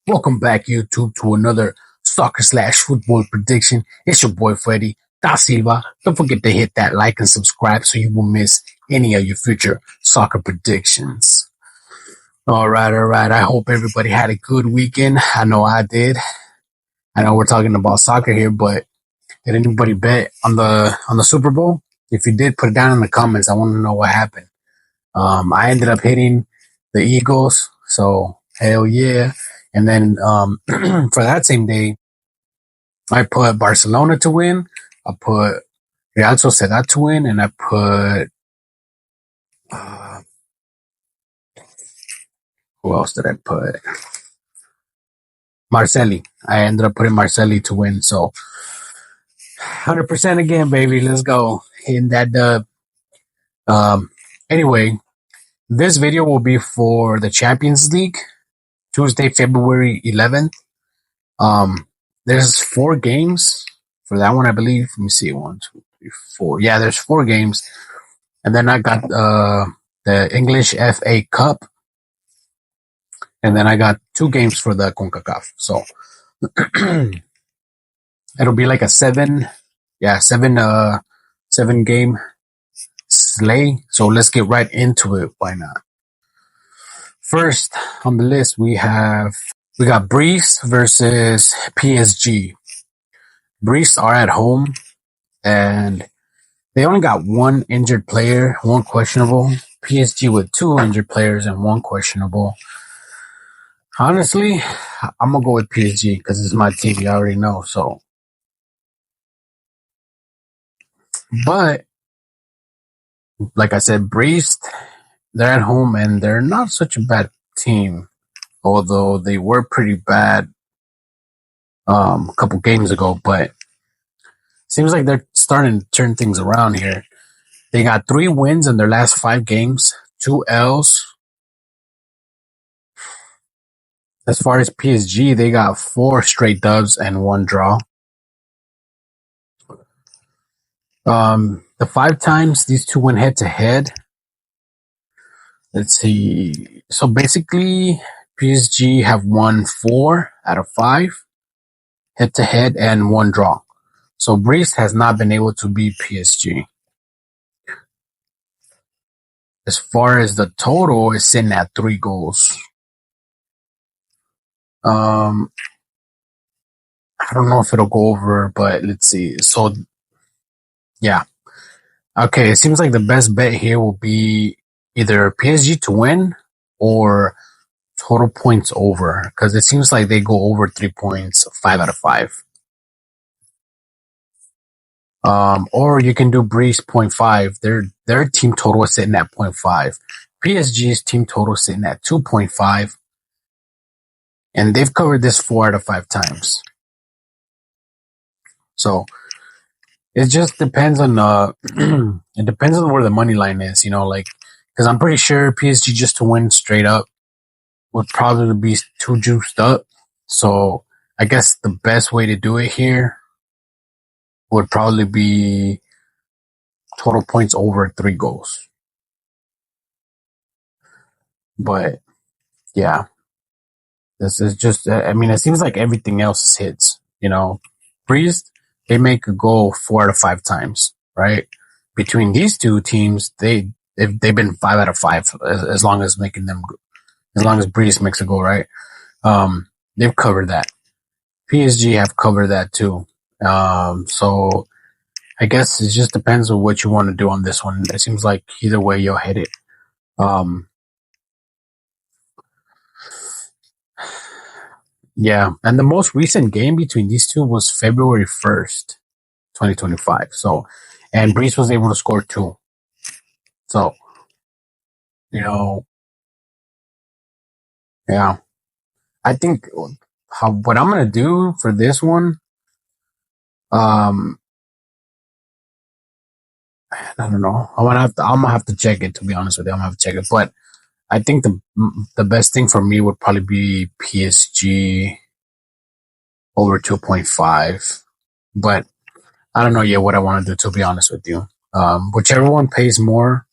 Welcome back, YouTube, to another soccer slash football prediction. It's your boy Freddy Da Silva. Don't forget to hit that like and subscribe so you won't miss any of your future soccer predictions. All right. I hope everybody had a good weekend. I know I did. I know we're talking about soccer here, but did anybody bet on the Super Bowl? If you did, put it down in the comments. I want to know what happened. I ended up hitting the Eagles, so hell yeah. And then for that same day, I put Barcelona to win. I put Real Sociedad to win, and I put uh, who else did I put? Marcelli. I ended up putting Marcelli to win. So 100% again, baby. Let's go. Hitting that dub. Anyway, this video will be for the Champions League, Tuesday, February 11th. There's 4 games for that one, I believe. Let me see. 1, 2, 3, 4. Yeah, there's 4 games. And then I got the English FA Cup. And then I got 2 games for the CONCACAF. So it'll be like a 7 game slay. So let's get right into it. Why not? First on the list, we got Breeze versus PSG. Breeze are at home, and they only got 1 injured player, 1 questionable. PSG with 2 injured players and 1 questionable. Honestly, I'm going to go with PSG because it's my team. You already know. So, but like I said, Breeze, they're at home and they're not such a bad team, although they were pretty bad a couple games ago. But seems like they're starting to turn things around here. They got 3 wins in their last 5 games, 2 L's. As far as PSG, they got 4 straight dubs and 1 draw. The 5 times these 2 went head to head. Let's see. So basically, PSG have won 4 out of 5 head to head and 1 draw. So Breeze has not been able to beat PSG. As far as the total, it's sitting at 3 goals. I don't know if it'll go over, but let's see. So, yeah. Okay, it seems like the best bet here will be either PSG to win or total points over, because it seems like they go over 3 points 5 out of 5. Or you can do Breeze 0.5. Their team total is sitting at 0.5. PSG's team total is sitting at 2.5. And they've covered this 4 out of 5 times. So it just depends on it depends on where the money line is, like, because I'm pretty sure PSG just to win straight up would probably be too juiced up. So I guess the best way to do it here would probably be total points over 3 goals. But yeah, this is just, I mean, it seems like everything else hits, Breeze, they make a goal 4 out of 5 times, right? Between these 2 teams, they've been 5 out of 5 as long as Breeze makes a goal, right? They've covered that. PSG have covered that too. So I guess it just depends on what you want to do on this one. It seems like either way you'll hit it. Yeah, and the most recent game between these 2 was February 1st, 2025. So, and Breeze was able to score 2. So, yeah, I think what I'm gonna do for this one, I don't know. I'm gonna have to check it. To be honest with you, I'm gonna have to check it. But I think the best thing for me would probably be PSG over 2.5. But I don't know yet what I want to do, to be honest with you. Whichever one pays more,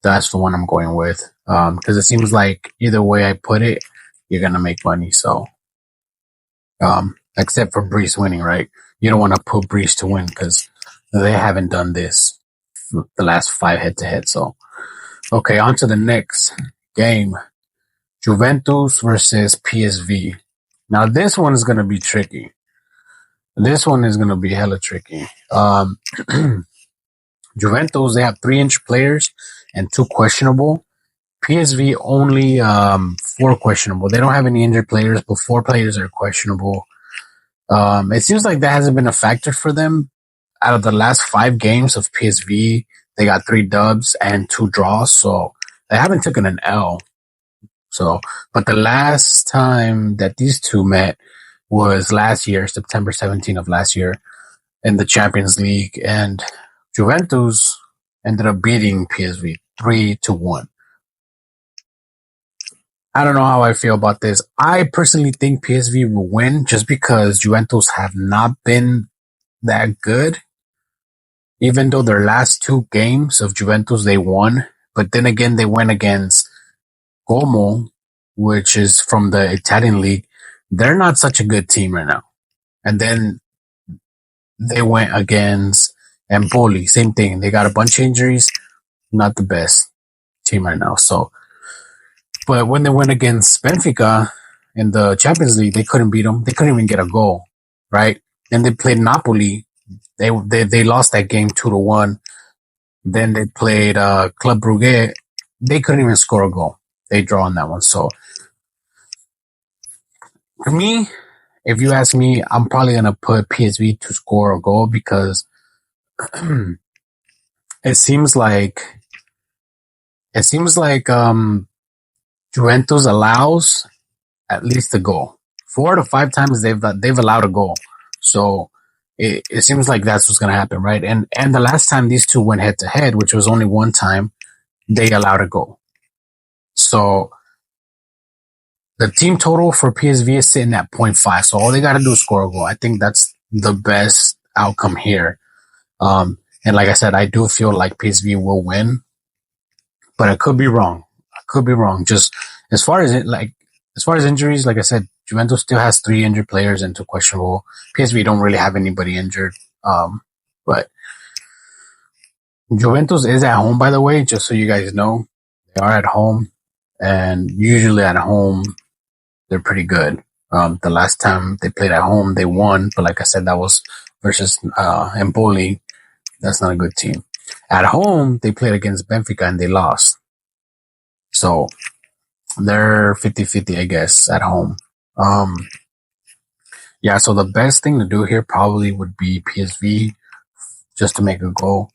that's the one I'm going with. Because it seems like either way I put it, you're going to make money. So except for Breeze winning, right? You don't want to put Breeze to win because they haven't done this the last 5 head-to-head. So, okay, on to the next game. Juventus versus PSV. Now, this one is going to be tricky. This one is going to be hella tricky. Juventus, they have 3 injured players and 2 questionable. PSV only 4 questionable. They don't have any injured players, but 4 players are questionable. It seems like that hasn't been a factor for them. Out of the last 5 games of PSV, they got 3 dubs and 2 draws, so they haven't taken an L. So, but the last time that these two met was last year, September 17th of last year, in the Champions League, and Juventus ended up beating PSV 3-1. I don't know how I feel about this. I personally think PSV will win just because Juventus have not been that good. Even though their last 2 games of Juventus, they won. But then again, they went against Como, which is from the Italian league. They're not such a good team right now. And then they went against Empoli. Same thing. They got a bunch of injuries. Not the best team right now. So, but when they went against Benfica in the Champions League, they couldn't beat them. They couldn't even get a goal, right? Then they played Napoli. They lost that game 2-1. Then they played Club Brugge. They couldn't even score a goal. They draw on that one. So for me, if you ask me, I'm probably gonna put PSV to score a goal because it seems like Juventus allows at least a goal. 4 to 5 times they've allowed a goal. So it seems like that's what's going to happen, right? And the last time these two went head to head, which was only one time, they allowed a goal. So the team total for PSV is sitting at 0.5. So all they got to do is score a goal. I think that's the best outcome here. And like I said, I do feel like PSV will win, but I could be wrong. Just as far as injuries, like I said, Juventus still has 3 injured players and 2 questionable. PSV don't really have anybody injured. But Juventus is at home, by the way, just so you guys know. They are at home, and usually at home, they're pretty good. The last time they played at home, they won, but like I said, that was versus Empoli. That's not a good team. At home, they played against Benfica and they lost. So they're 50-50, I guess, at home. Yeah, so the best thing to do here probably would be PSV just to make a goal.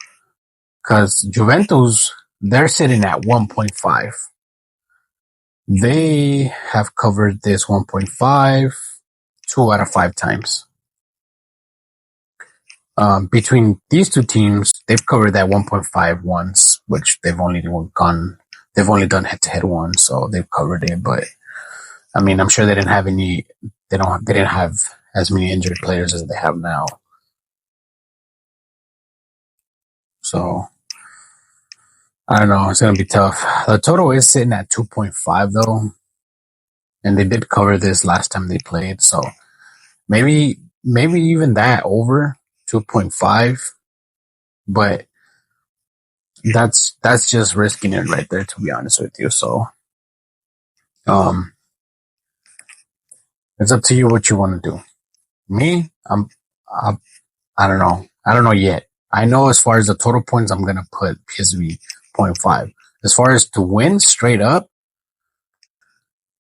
Because Juventus, they're sitting at 1.5. They have covered this 1.5 2 out of 5 times. Between these two teams, they've covered that 1.5 once, which they've only done head-to-head once, so they've covered it. But I mean, I'm sure they didn't have as many injured players as they have now. So I don't know. It's gonna be tough. The total is sitting at 2.5 though, and they did cover this last time they played. So maybe even that over 2.5, but that's just risking it right there, to be honest with you. So it's up to you what you want to do. Me, I don't know. I don't know yet. I know as far as the total points, I'm gonna put PSV 0.5. As far as to win straight up,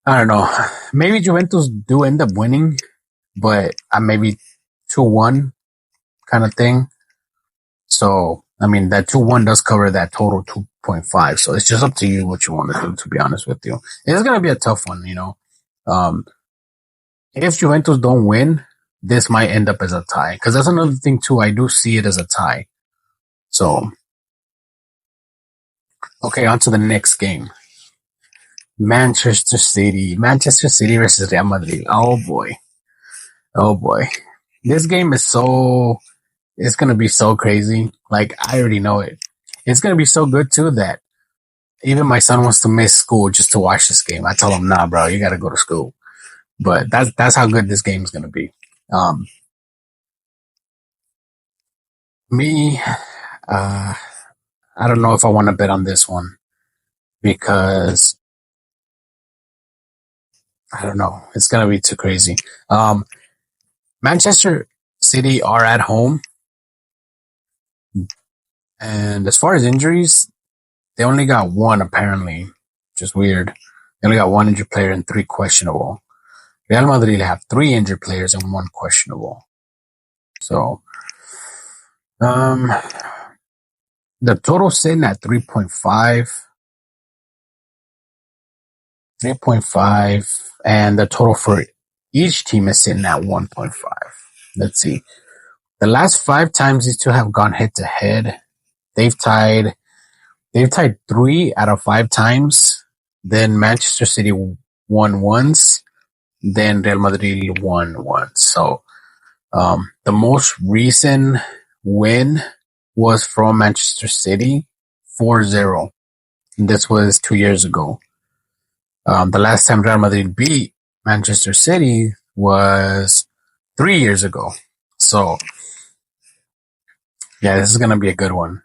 I don't know. Maybe Juventus do end up winning, but maybe 2-1 kind of thing. So, I mean, that 2-1 does cover that total 2.5. So it's just up to you what you want to do, to be honest with you. It's going to be a tough one, you know. If Juventus don't win, this might end up as a tie. Because that's another thing, too. I do see it as a tie. So, okay, on to the next game. Manchester City versus Real Madrid. Oh boy. This game is it's going to be so crazy. Like, I already know it. It's going to be so good too that even my son wants to miss school just to watch this game. I tell him, nah, bro, you got to go to school. But that's how good this game is going to be. Me, I don't know if I want to bet on this one because I don't know. It's going to be too crazy. Manchester City are at home. And as far as injuries, they only got one apparently, which is weird. They only got one injured player and 3 questionable. Real Madrid have 3 injured players and 1 questionable. So, the total sitting at 3.5, and the total for each team is sitting at 1.5. Let's see. The last 5 times these two have gone head to head, they've tied 3 out of 5 times. Then Manchester City won once. Then Real Madrid won once. So, the most recent win was from Manchester City, 4-0. This was 2 years ago. The last time Real Madrid beat Manchester City was 3 years ago. So, yeah, this is going to be a good one.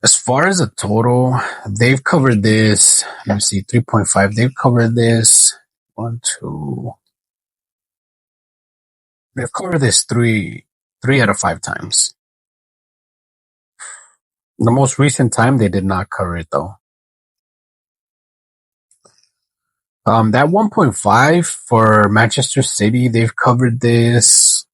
As far as the total, they've covered this. Let me see, 3.5. They've covered this. 1, 2. They've covered this 3 out of 5 times. The most recent time, they did not cover it, though. That 1.5 for Manchester City, they've covered this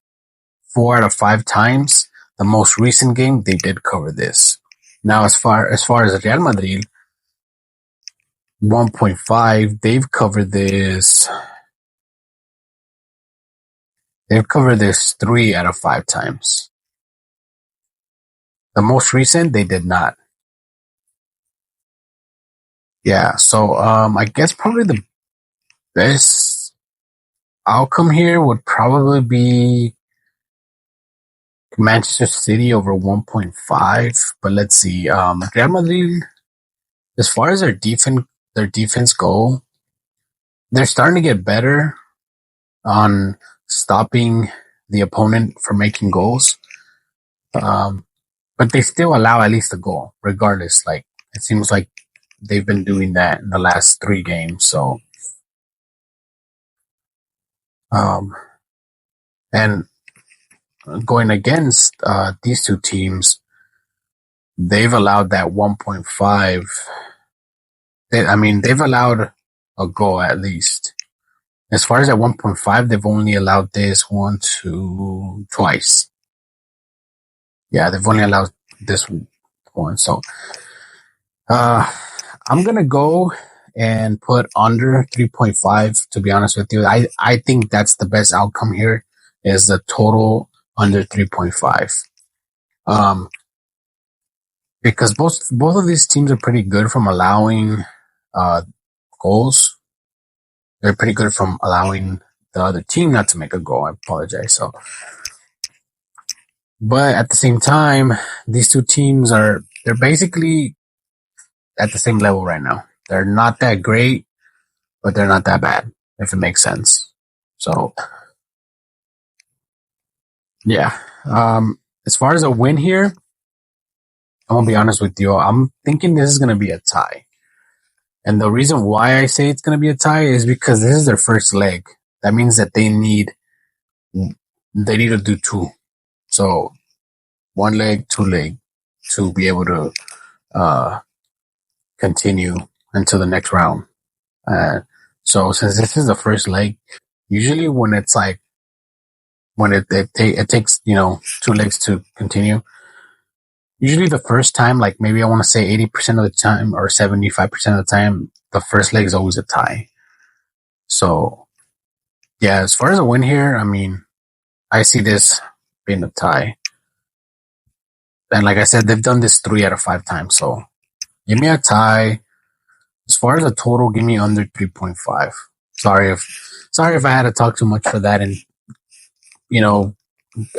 4 out of 5 times. The most recent game, they did cover this. Now, as far as Real Madrid, 1.5, they've covered this 3 out of 5 times. The most recent, they did not. Yeah, so I guess probably the best outcome here would probably be Manchester City over 1.5. But let's see. Real Madrid, as far as their defense go, they're starting to get better on stopping the opponent from making goals. But they still allow at least a goal, regardless. Like, it seems like they've been doing that in the last 3 games. So, and going against these two teams, they've allowed that 1.5. They've allowed a goal at least. As far as that 1.5, they've only allowed this twice. Yeah, they've only allowed this one. So, I'm going to go and put under 3.5, to be honest with you. I think that's the best outcome here, is the total under 3.5. Because both of these teams are pretty good from allowing goals. They're pretty good from allowing the other team not to make a goal. I apologize. So, but at the same time, these two teams they're basically at the same level right now. They're not that great, but they're not that bad, if it makes sense. So, yeah. As far as a win here, I'm going to be honest with you. I'm thinking this is going to be a tie. And the reason why I say it's going to be a tie is because this is their first leg. That means that they need to do 2. So 1 leg, 2 leg to be able to continue until the next round. So since this is the first leg, usually when it's like, when it takes, 2 legs to continue, usually the first time, like maybe I want to say 80% of the time or 75% of the time, the first leg is always a tie. So, yeah, as far as a win here, I see this being a tie. And like I said, they've done this 3 out of 5 times. So, give me a tie. As far as the total, give me under 3.5. Sorry if I had to talk too much for that. And,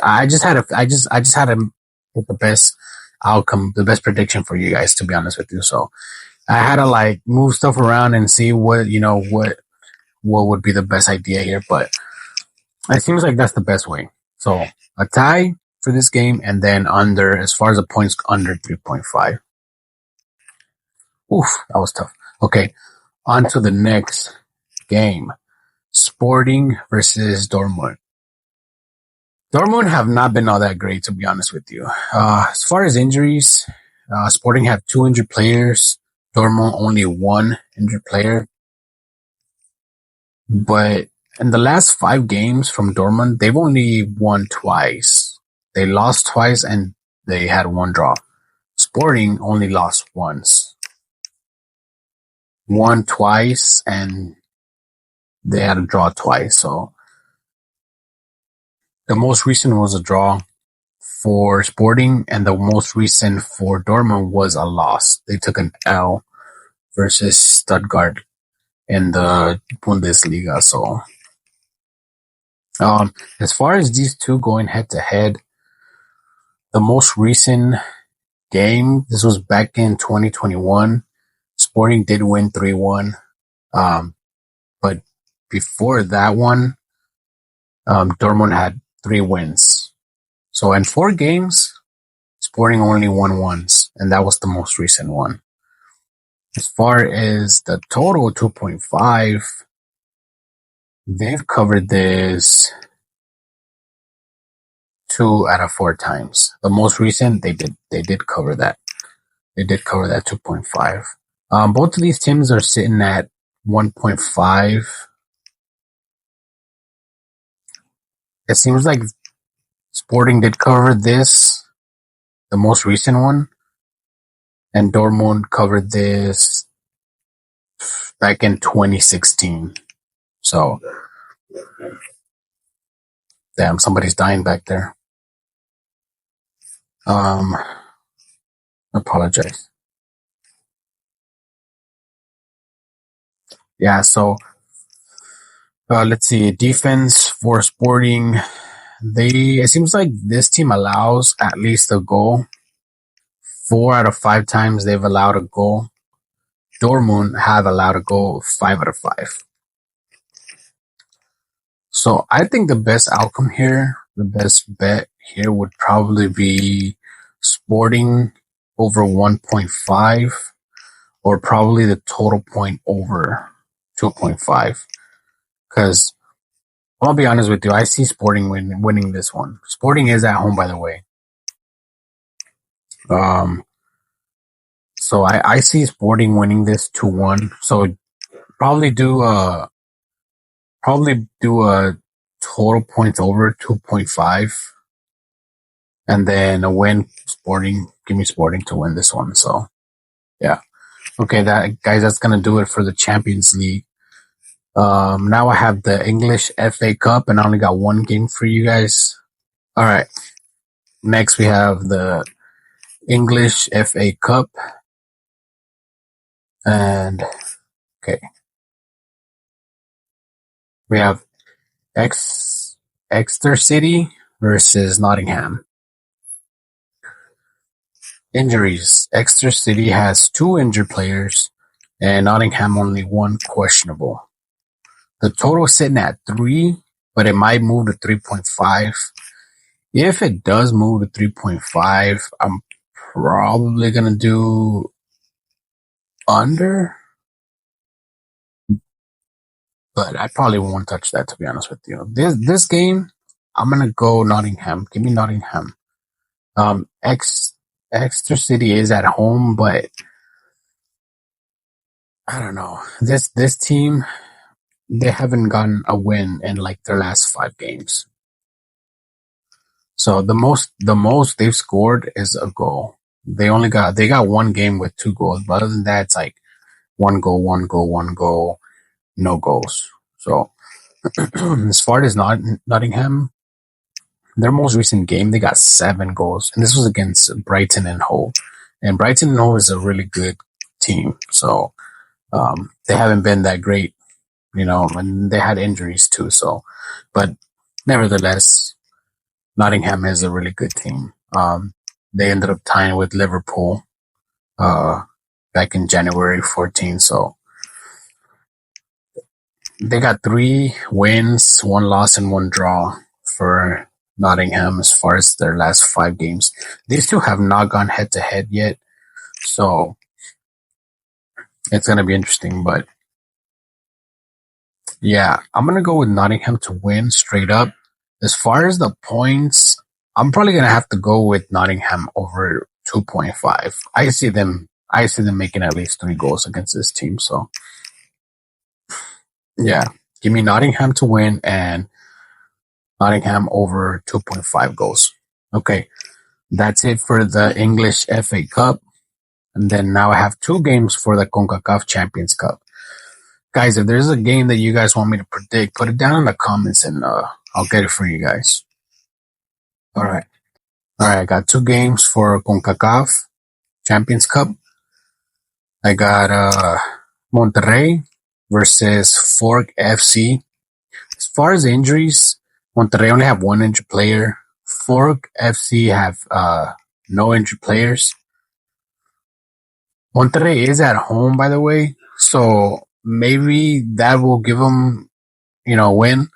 I just had to get the best outcome, the best prediction for you guys, to be honest with you. So, I had to like move stuff around and see what would be the best idea here, but it seems like that's the best way. So a tie for this game, and then under, as far as the points, under 3.5. Oof, that was tough. Okay, on to the next game. Sporting versus Dortmund. Dortmund have not been all that great, to be honest with you. As far as injuries, Sporting have 2 injured players. Dortmund only 1 injured player. But in the last 5 games from Dortmund, they've only won twice. They lost twice and they had 1 draw. Sporting only lost once. Won twice and they had a draw twice. So the most recent was a draw for Sporting, and the most recent for Dortmund was a loss. They took an L versus Stuttgart in the Bundesliga. So, as far as these two going head to head, the most recent game, this was back in 2021. Sporting did win 3-1. But before that one, Dortmund had 3 wins. So in 4 games, Sporting only won once, and that was the most recent one. As far as the total 2.5, they've covered this 2 out of 4 times. The most recent, they did cover that. They did cover that 2.5. Both of these teams are sitting at 1.5. It seems like Sporting did cover this, the most recent one, and Dortmund covered this back in 2016. So, damn, somebody's dying back there. Apologize. Yeah, so let's see. Defense for Sporting. It seems like this team allows at least a goal. 4 out of 5 times they've allowed a goal. Dortmund have allowed a goal 5 out of 5. So I think the best outcome here, the best bet here would probably be Sporting over 1.5, or probably the total point over 2.5. Because I'll be honest with you, I see Sporting winning this one. Sporting is at home, by the way. So I see Sporting winning this 2-1. So probably do a total points over 2.5, and then a win Sporting. Give me Sporting to win this one. So yeah, okay, that's gonna do it for the Champions League. Now I have the English FA Cup, and I only got 1 game for you guys. All right, next we have the English FA Cup, and okay, we have Exeter City versus Nottingham. Injuries. Exeter City has 2 injured players, and Nottingham only 1 questionable. The total is sitting at 3, but it might move to 3.5. If it does move to 3.5, I'm probably going to do under, but I probably won't touch that, to be honest with you. This game, I'm going to go Nottingham. Give me Nottingham. Exeter City is at home, but I don't know. This team, they haven't gotten a win in like their last 5 games. So the most they've scored is a goal. They got 1 game with 2 goals, but other than that, it's like 1 goal, 1 goal, 1 goal, no goals. So as far as Nottingham, their most recent game, they got 7 goals, and this was against Brighton and Hove. And Brighton and Hove is a really good team, so they haven't been that great, and they had injuries too. So, but nevertheless, Nottingham is a really good team. They ended up tying with Liverpool back in January 14. So they got 3 wins, 1 loss, and 1 draw for Nottingham as far as their last 5 games. These two have not gone head to head yet, so it's going to be interesting. But yeah, I'm going to go with Nottingham to win straight up. As far as the points, I'm probably going to have to go with Nottingham over 2.5. I see them making at least 3 goals against this team. So yeah, give me Nottingham to win and Nottingham over 2.5 goals. Okay, that's it for the English FA Cup. And then now I have 2 games for the CONCACAF Champions Cup. Guys, if there's a game that you guys want me to predict, put it down in the comments and I'll get it for you guys. All right, I got 2 games for CONCACAF Champions Cup. I got Monterrey versus Fork FC. As far as injuries, Monterrey only have 1 injured player. Fork FC have no injured players. Monterrey is at home, by the way, so maybe that will give them, a win.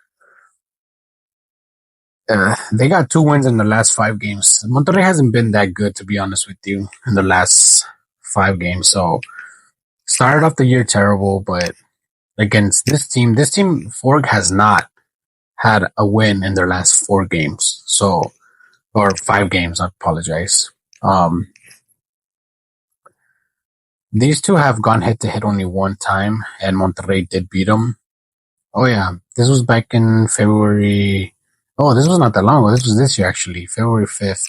They got 2 wins in the last 5 games. Monterrey hasn't been that good, to be honest with you, in the last 5 games. So started off the year terrible, but against this team, Fork has not had a win in their last 4 games. So, or 5 games, I apologize. These two have gone head to head only 1 time, and Monterrey did beat them. Oh yeah, this was back in February. Oh, this was not that long ago. This was this year, actually, February 5th.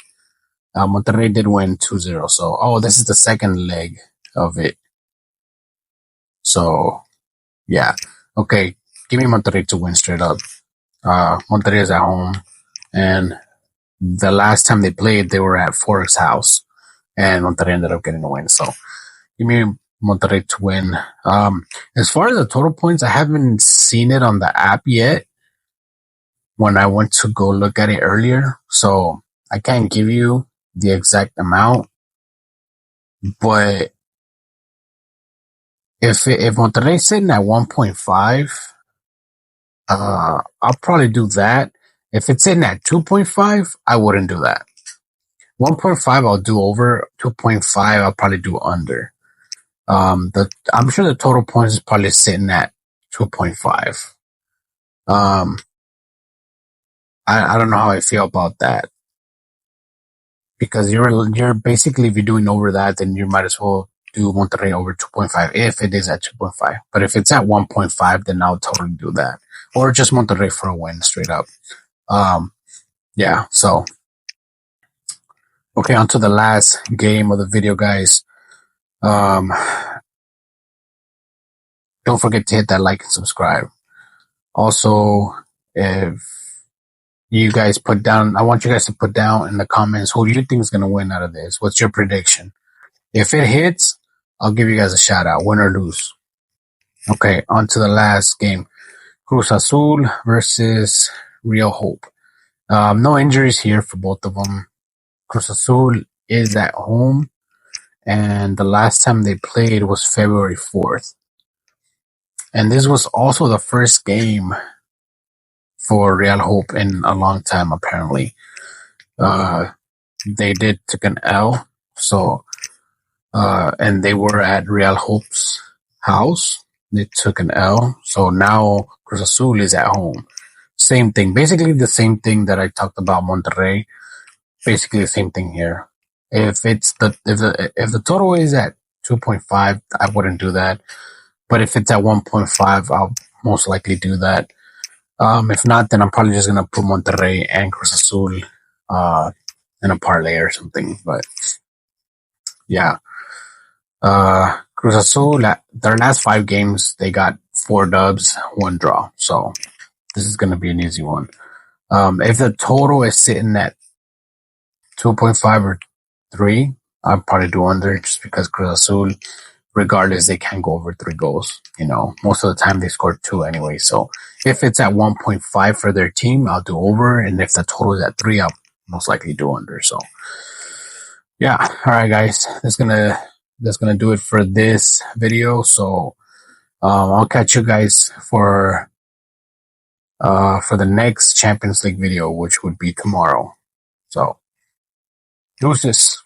Monterrey did win 2-0. So, this is the second leg of it. So, yeah. Okay, give me Monterrey to win straight up. Monterrey is at home, and the last time they played, they were at Fork's house, and Monterrey ended up getting the win. So, give me Monterrey to win. As far as the total points, I haven't seen it on the app yet when I went to go look at it earlier. So I can't give you the exact amount. But if Monterrey's sitting at 1.5, I'll probably do that. If it's sitting at 2.5, I wouldn't do that. 1.5, I'll do over. 2.5, I'll probably do under. I'm sure the total points is probably sitting at 2.5. I don't know how I feel about that, because you're basically, if you're doing over that, then you might as well do Monterrey over 2.5 if it is at 2.5. But if it's at 1.5, then I'll totally do that, or just Monterrey for a win straight up. Yeah. So, okay, on to the last game of the video, guys. Don't forget to hit that like and subscribe. Also, if you guys I want you guys to put down in the comments who do you think is going to win out of this. What's your prediction? If it hits, I'll give you guys a shout out, win or lose. Okay, on to the last game. Cruz Azul versus Real Hope. No injuries here for both of them. Cruz Azul is at home, and the last time they played was February 4th. And this was also the first game for Real Hope in a long time, apparently. They did took an L, so and they were at Real Hope's house. They took an L, so now Cruz Azul is at home. Same thing, basically the same thing that I talked about Monterrey. Basically the same thing here. If the total is at 2.5, I wouldn't do that. But if it's at 1.5, I'll most likely do that. If not, then I'm probably just gonna put Monterrey and Cruz Azul in a parlay or something. But yeah, Cruz Azul, their last 5 games, they got 4 dubs, 1 draw. So this is gonna be an easy one. If the total is sitting at 2.5 or 3, I'll probably do under, just because Cruz Azul, regardless, they can't go over 3 goals. Most of the time they score 2 anyway. So if it's at 1.5 for their team, I'll do over. And if the total is at 3, I'll most likely do under. So yeah. All right, guys, that's going to that's gonna do it for this video. So I'll catch you guys for the next Champions League video, which would be tomorrow. So, deuces.